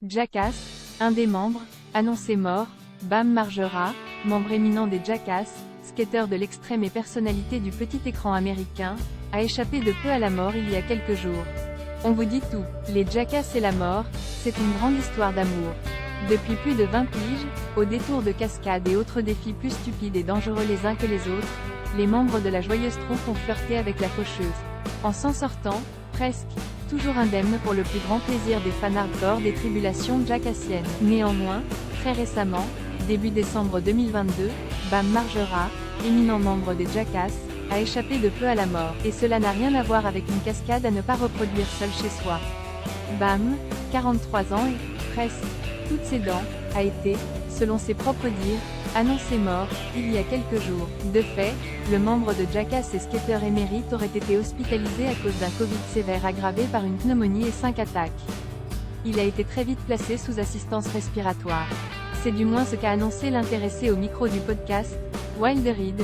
Jackass, un des membres, annoncé mort. Bam Margera, membre éminent des Jackass, skateur de l'extrême et personnalité du petit écran américain, a échappé de peu à la mort il y a quelques jours. On vous dit tout, les Jackass et la mort, c'est une grande histoire d'amour. Depuis plus de 20 piges, au détour de cascades et autres défis plus stupides et dangereux les uns que les autres, les membres de la joyeuse troupe ont flirté avec la faucheuse. En s'en sortant, presque, toujours indemne pour le plus grand plaisir des fans hardcore des tribulations jackassiennes. Néanmoins, très récemment, début décembre 2022, Bam Margera, éminent membre des Jackass, a échappé de peu à la mort, et cela n'a rien à voir avec une cascade à ne pas reproduire seul chez soi. Bam, 43 ans et, presque, toutes ses dents, a été, selon ses propres dires, annoncé mort, il y a quelques jours. De fait, le membre de Jackass et skateur émérite aurait été hospitalisé à cause d'un Covid sévère aggravé par une pneumonie et 5 attaques. Il a été très vite placé sous assistance respiratoire. C'est du moins ce qu'a annoncé l'intéressé au micro du podcast, Wild Reed,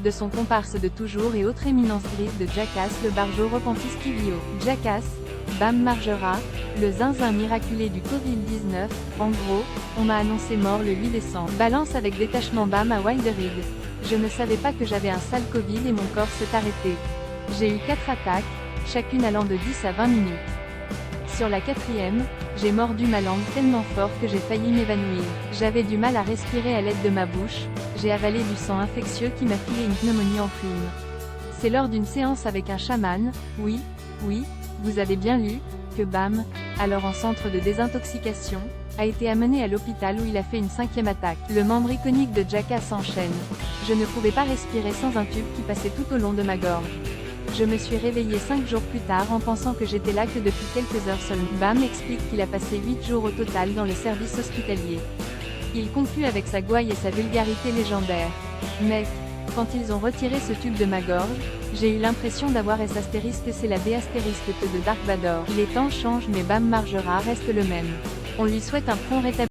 de son comparse de toujours et autre éminence grise de Jackass le barjo repenti Skivio. Jackass, Bam Margera, le zinzin miraculé du Covid-19, en gros, on m'a annoncé mort le 8 décembre. Balance avec détachement Bam à Wild Reed. Je ne savais pas que j'avais un sale Covid et mon corps s'est arrêté. J'ai eu 4 attaques, chacune allant de 10 à 20 minutes. Sur la 4e, j'ai mordu ma langue tellement fort que j'ai failli m'évanouir. J'avais du mal à respirer à l'aide de ma bouche, j'ai avalé du sang infectieux qui m'a filé une pneumonie en prime. C'est lors d'une séance avec un chaman, oui, vous avez bien lu, que Bam, alors en centre de désintoxication, a été amené à l'hôpital où il a fait une 5e attaque. Le membre iconique de Jackass enchaîne. Je ne pouvais pas respirer sans un tube qui passait tout au long de ma gorge. Je me suis réveillé 5 jours plus tard en pensant que j'étais là que depuis quelques heures seulement. Bam explique qu'il a passé 8 jours au total dans le service hospitalier. Il conclut avec sa gouaille et sa vulgarité légendaire. Mec, quand ils ont retiré ce tube de ma gorge, j'ai eu l'impression d'avoir S*** c'est la D** de Dark Vador. Les temps changent mais Bam Margera reste le même. On lui souhaite un prompt rétablissement.